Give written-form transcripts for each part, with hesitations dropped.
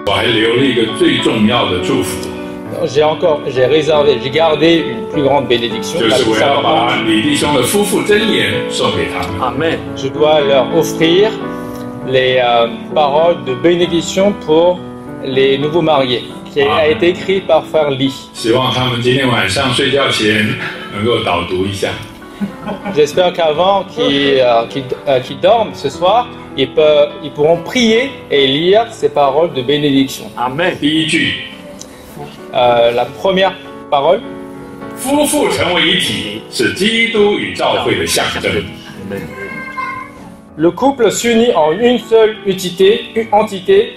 我还留了一个最重要的祝福， j'ai gardé une plus grande bénédiction. 就是我要把李弟兄的夫妇箴言送给他们。 Amen. Je dois leur offrir les paroles de bénédiction pour les nouveaux mariés, qui a été écrit par frère Lee. 希望他们今天晚上睡觉前能够导读一下。 J'espère qu'avant qu'ils dorment ce soir, ils pourront prier et lire ces paroles de bénédiction. Amen. 第一句， La première parole, 夫妇成为一体，是基督与教会的象征。 Amen. le couple s'unit en une seule entité,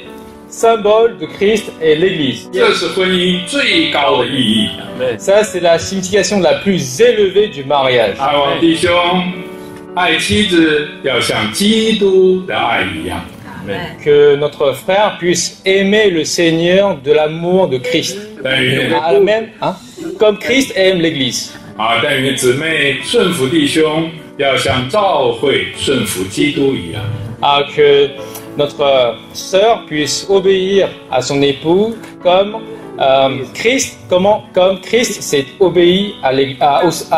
symbole de Christ et l'Église. 这是婚姻最高的意义。 Amen. Ça, c'est la signification la plus élevée du mariage. 盼望弟兄爱妻子，要像基督的爱一样。 Amen. Que notre frère puisse aimer le Seigneur de l'amour de Christ. 但愿 Amen. Hein? Comme Christ aime l'Église. 但愿姊妹顺服弟兄，要像教会顺服基督一样。 Que notre sœur puisse obéir à son époux comme Christ, comme Christ s'est obéi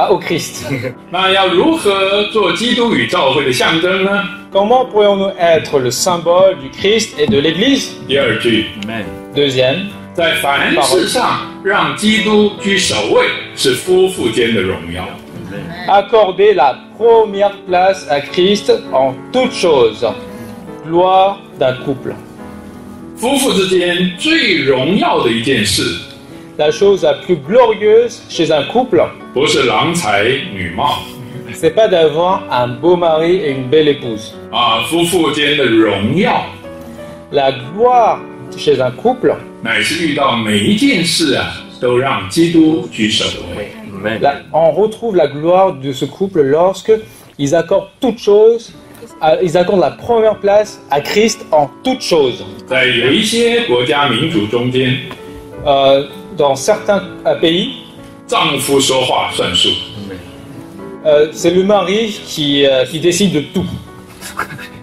au Christ. 那要如何做基督与教会的象征呢？ Comment pourrions-nous être le symbole du Christ et de l'Église? 第二句， Amen. Deuxième, 在凡事上让基督居首位，是夫妇间的荣耀。 accorder la première place à Christ en toutes choses. Gloire d'un couple. 夫妇之间最荣耀的一件事， La chose la plus glorieuse chez un couple, 不是郎才女貌， c'est pas d'avoir un beau mari et une belle épouse. 夫妇间的荣耀， La gloire chez un couple, 乃是遇到每一件事都让基督居首位。 Amen. on retrouve la gloire de ce couple lorsque ils accordent toutes choses, ils accordent la première place à Christ en toutes choses. 在有一些国家民族中间， Dans certains pays, 丈夫说话算数， c'est le mari qui décide de tout.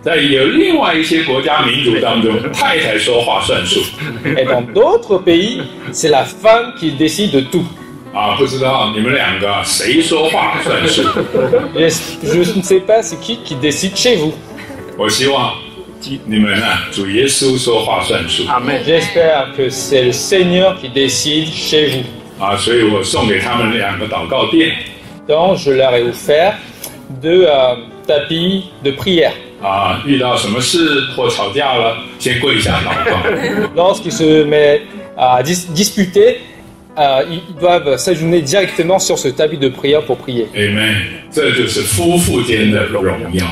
在有另外一些国家民族当中，太太说话算数。 Et dans d'autres pays, c'est la femme qui décide de tout. 不知道你们两个谁说话算数？ Je ne sais pas c'est qui décide chez vous. 我希望你们主耶稣说话算数。 Amen. J'espère que c'est le Seigneur qui décide chez vous. 所以我送给他们两个祷告垫。 Donc je leur ai offert 2 tapis de prière. 遇到什么事或吵架了，先跪下祷告。 Lorsqu'ils se mettent à disputer, ils doivent s'agenouiller directement sur ce tapis de prière pour prier. Amen. 这就是夫妇间的荣耀。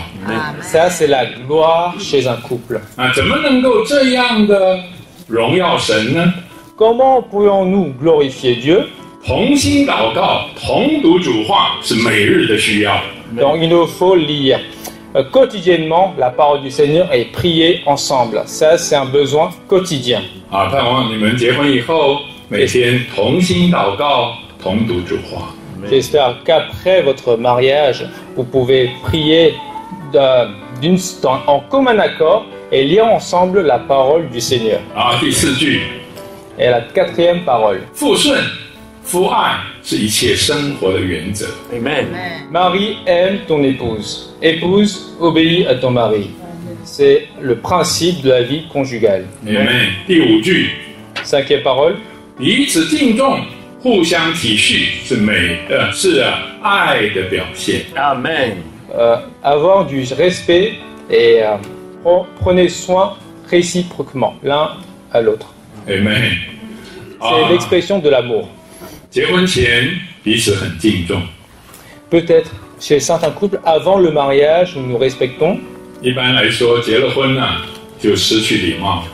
Ça, c'est la gloire chez un couple. 怎么能够这样的荣耀神呢？ Comment pourrions-nous glorifier Dieu? 同心祷告，同读主话，是每日的需要。 Donc il nous faut lire quotidiennement la parole du Seigneur et prier ensemble. Ça, c'est un besoin quotidien. 盼望你们结婚以后，每天同心祷告，同读主话。 J'espère qu'après votre mariage, vous pouvez prier en commun accord et lire ensemble la parole du Seigneur. 第四句， Et la 4e parole. 父顺，夫爱，是一切生活的原则。 Amen. Marie, aime ton épouse. Épouse, obéis à ton mari. C'est le principe de la vie conjugale. Amen. 第五句， 5e parole. 彼此敬重，互相体恤，是爱的表现。 Amen. Avoir du respect et prenez soin réciproquement l'un à l'autre. Amen. C'est l'expression de l'amour. 结婚前彼此很敬重， Peut-être chez certains couples, avant le mariage, nous nous respectons, 一般来说，结了婚就失去礼貌。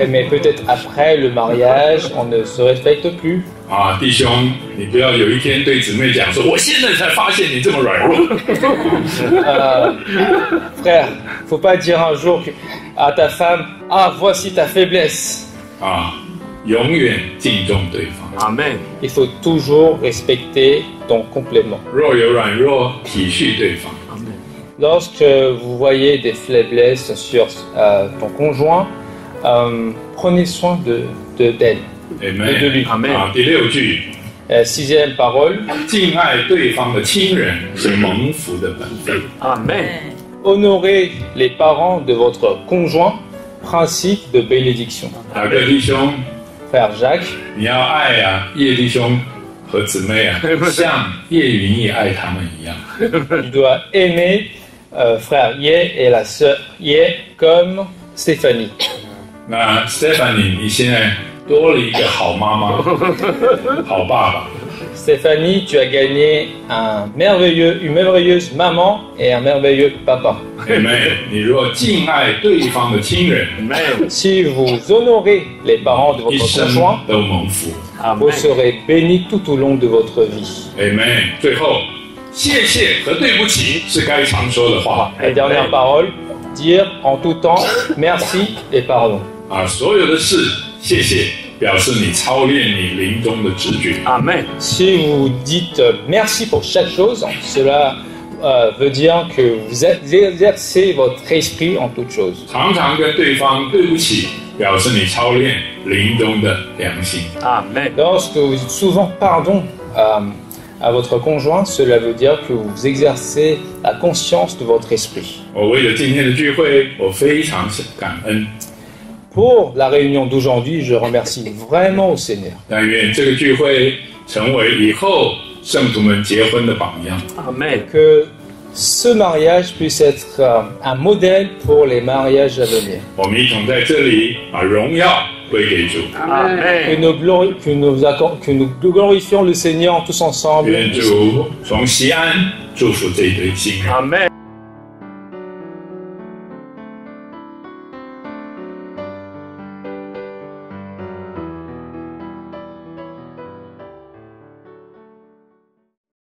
mais peut-être après le mariage, on ne se respecte plus. 弟兄，你不要有一天对姊妹讲说，我现在才发现你这么软弱。 Frère, faut pas dire un jour à ta femme, ah, voici ta faiblesse. 永远敬重对方。 Amen. Il faut toujours respecter ton complément. 若有软弱，体恤对方。 Lorsque vous voyez des faiblesses sur ton conjoint, prenez soin d'elle. Amen. de lui. Amen. 啊，第6句， Sixième parole, 敬爱对方的亲人是蒙福的本分。 Amen. honorez les parents de votre conjoint, principe de bénédiction. 啊，各弟兄， Frère Jacques, 你要爱啊，叶弟兄和姊妹啊，像叶云也爱他们一样。 tu dois aimer frère Ye et la sœur Ye comme Stéphanie. 那 Stephanie， 你现在多了一个好妈妈、好爸爸。 Stéphanie, tu as gagné une merveilleuse maman et un merveilleux papa. Amen。你若敬爱对方的亲人， Amen. Si vous honorez les parents de 一 votre 生 conjoint, 都蒙福。 vous Amen. serez bénis tout au long de votre vie. Amen。最后，谢谢和对不起是该常说的话 Et dernière parole, dire en tout temps merci et pardon. 啊，所有的事谢谢，表示你操练你灵中的直觉。 Amen. Si vous dites merci pour chaque chose, cela veut dire que vous exercez votre esprit en toute chose. 常常跟对方对不起，表示你操练灵中的良心。 Amen. Lorsque vous dites souvent pardon à votre conjoint, cela veut dire que vous exercez la conscience de votre esprit. 我为了今天的聚会，我非常感恩。 Pour la réunion d'aujourd'hui, je remercie vraiment au Seigneur. 但愿这个聚会成为以后圣徒们结婚的榜样。 Amen. Que ce mariage puisse être un modèle pour les mariages à venir. 我们一同在这里把荣耀归给主。 Amen. Que nous glorifions le Seigneur tous ensemble. 愿主从西安祝福这一对新人。 Amen.